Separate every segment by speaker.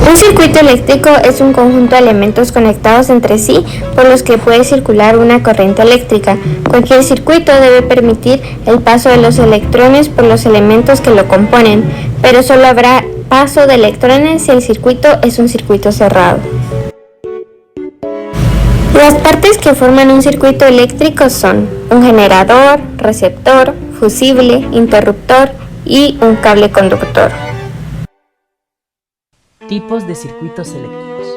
Speaker 1: Un circuito eléctrico es un conjunto de elementos conectados entre sí por los que puede circular una corriente eléctrica. Cualquier circuito debe permitir el paso de los electrones por los elementos que lo componen, pero solo habrá paso de electrones si el circuito es un circuito cerrado. Las partes que forman un circuito eléctrico son un generador, receptor, fusible, interruptor y un cable conductor.
Speaker 2: Tipos de circuitos eléctricos.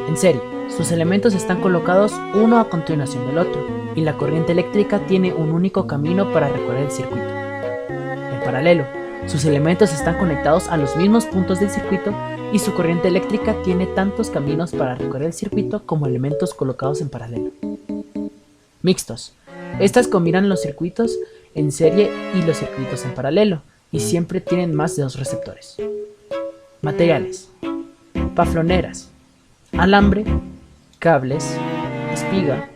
Speaker 2: En serie, sus elementos están colocados uno a continuación del otro, y la corriente eléctrica tiene un único camino para recorrer el circuito. En paralelo, sus elementos están conectados a los mismos puntos del circuito y su corriente eléctrica tiene tantos caminos para recorrer el circuito como elementos colocados en paralelo. Mixtos. Estas combinan los circuitos en serie y los circuitos en paralelo, y siempre tienen más de 2 receptores. Materiales: pafloneras, alambre, cables, espiga,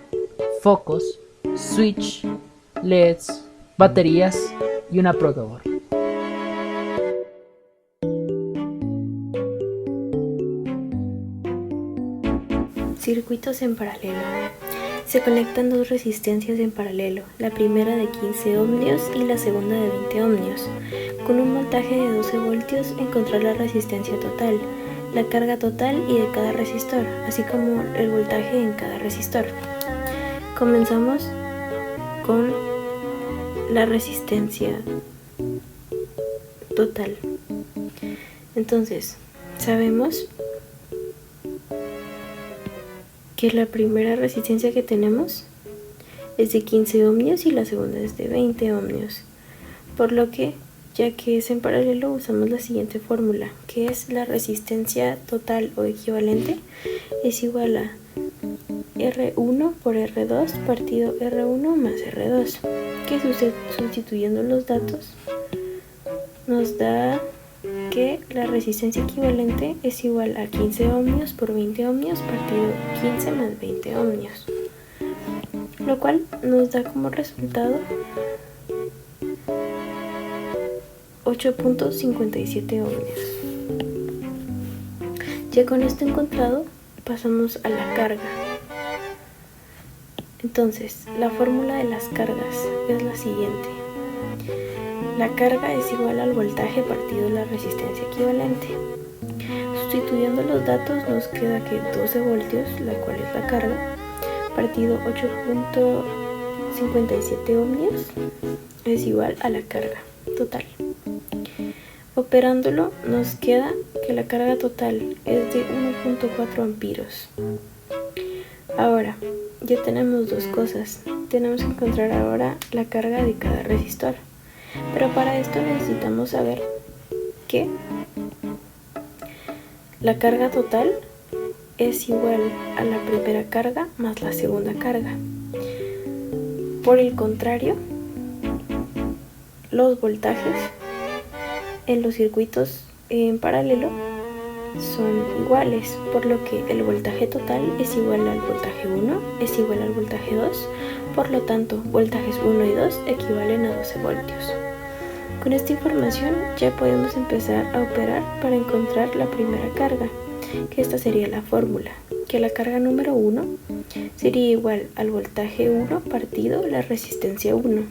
Speaker 2: focos, switch, LEDs, baterías y una protoboard.
Speaker 3: Circuitos en paralelo. Se conectan dos resistencias en paralelo, la primera de 15 ohmios y la segunda de 20 ohmios. Con un voltaje de 12 voltios encontrar la resistencia total, la carga total y de cada resistor, así como el voltaje en cada resistor. Comenzamos con la resistencia total. Entonces, sabemos que la primera resistencia que tenemos es de 15 ohmios y la segunda es de 20 ohmios, por lo que, ya que es en paralelo, usamos la siguiente fórmula, que es la resistencia total o equivalente es igual a R1 por R2 partido R1 más R2, que sustituyendo los datos nos da que la resistencia equivalente es igual a 15 ohmios por 20 ohmios partido 15 más 20 ohmios, lo cual nos da como resultado 8.57 ohmios. Ya con esto encontrado, pasamos a la carga. Entonces, la fórmula de las cargas es la siguiente. La carga es igual al voltaje partido la resistencia equivalente. Sustituyendo los datos nos queda que 12 voltios, la cual es la carga, partido 8.57 ohmios es igual a la carga total. Operándolo nos queda que la carga total es de 1.4 amperes. Ahora, ya tenemos dos cosas. Tenemos que encontrar ahora la carga de cada resistor. Pero para esto necesitamos saber que la carga total es igual a la primera carga más la segunda carga. Por el contrario, los voltajes en los circuitos en paralelo son iguales, por lo que el voltaje total es igual al voltaje 1 es igual al voltaje 2, por lo tanto voltajes 1 y 2 equivalen a 12 voltios. Con esta información ya podemos empezar a operar para encontrar la primera carga, que esta sería la fórmula, que la carga número 1 sería igual al voltaje 1 partido la resistencia 1.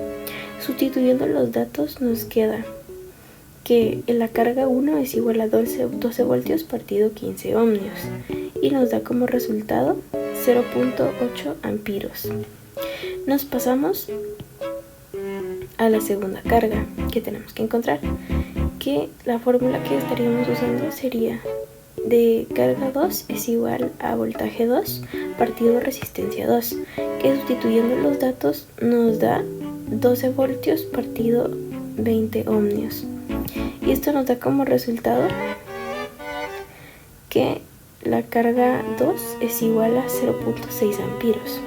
Speaker 3: Sustituyendo los datos nos queda que la carga 1 es igual a 12 voltios partido 15 ohmios y nos da como resultado 0.8 amperes. Nos pasamos a la segunda carga que tenemos que encontrar, que la fórmula que estaríamos usando sería de carga 2 es igual a voltaje 2 partido resistencia 2, que sustituyendo los datos nos da 12 voltios partido 20 ohmios. Y esto nos da como resultado que la carga 2 es igual a 0.6 amperes.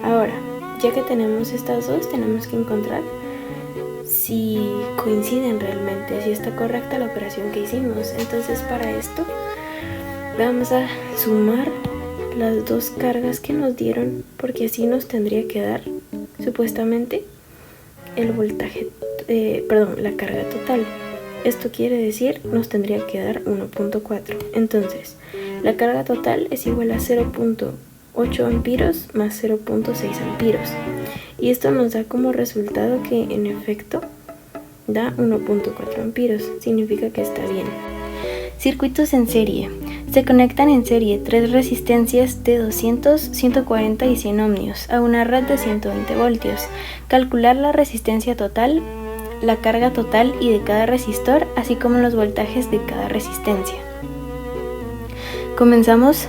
Speaker 3: Ahora, ya que tenemos estas dos, tenemos que encontrar si coinciden realmente, si está correcta la operación que hicimos. Entonces, para esto vamos a sumar las dos cargas que nos dieron, porque así nos tendría que dar supuestamente el voltaje, la carga total. Esto quiere decir, nos tendría que dar 1.4. Entonces, la carga total es igual a 0.8 amperes más 0.6 amperes. Y esto nos da como resultado que en efecto da 1.4 amperes. Significa que está bien. Circuitos en serie. Se conectan en serie 3 resistencias de 200, 140 y 100 ohmios a una red de 120 voltios. Calcular la resistencia total, la carga total y de cada resistor, así como los voltajes de cada resistencia. Comenzamos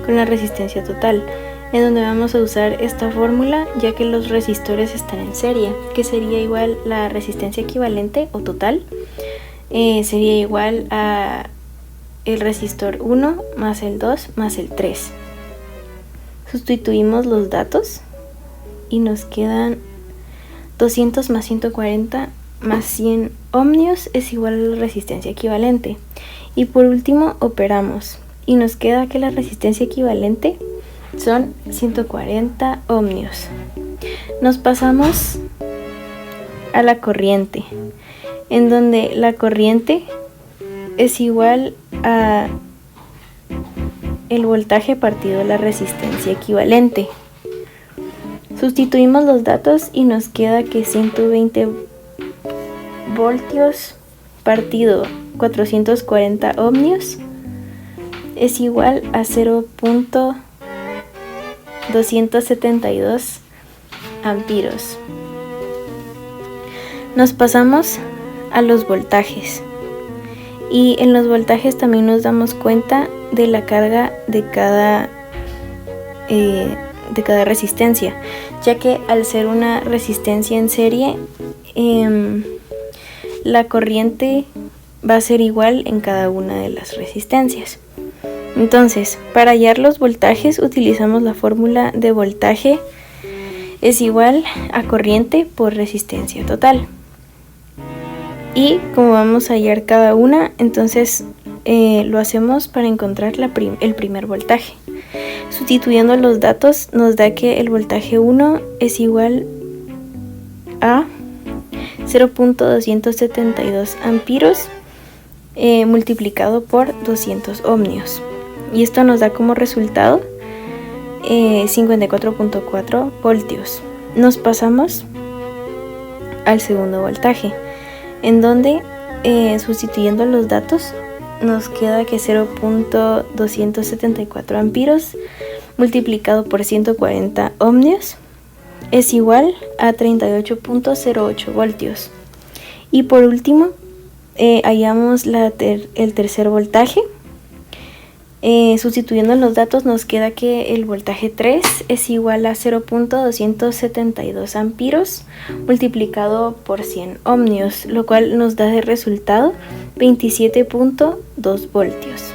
Speaker 3: con la resistencia total, en donde vamos a usar esta fórmula ya que los resistores están en serie, que sería igual la resistencia equivalente o total, sería igual a el resistor 1 más el 2 más el 3. Sustituimos los datos y nos quedan 200 más 140 más 100 ohmios es igual a la resistencia equivalente. Y por último operamos y nos queda que la resistencia equivalente son 140 ohmios. Nos pasamos a la corriente, en donde la corriente es igual a el voltaje partido la resistencia equivalente. Sustituimos los datos y nos queda que 120 voltios partido 440 ohmios es igual a 0.272 amperes. Nos pasamos a los voltajes. Y en los voltajes también nos damos cuenta de la carga de cada resistencia, ya que al ser una resistencia en serie, la corriente va a ser igual en cada una de las resistencias. Entonces, para hallar los voltajes utilizamos la fórmula de voltaje es igual a corriente por resistencia total. Y como vamos a hallar cada una, entonces lo hacemos para encontrar el primer voltaje. Sustituyendo los datos nos da que el voltaje 1 es igual a 0.272 amperes multiplicado por 200 ohmios. Y esto nos da como resultado 54.4 voltios. Nos pasamos al segundo voltaje, en donde sustituyendo los datos nos queda que 0.274 amperes multiplicado por 140 ohmios es igual a 38.08 voltios. Y por último hallamos el tercer voltaje. Sustituyendo los datos nos queda que el voltaje 3 es igual a 0.272 amperes multiplicado por 100 ohmios, lo cual nos da de resultado 27.2 voltios.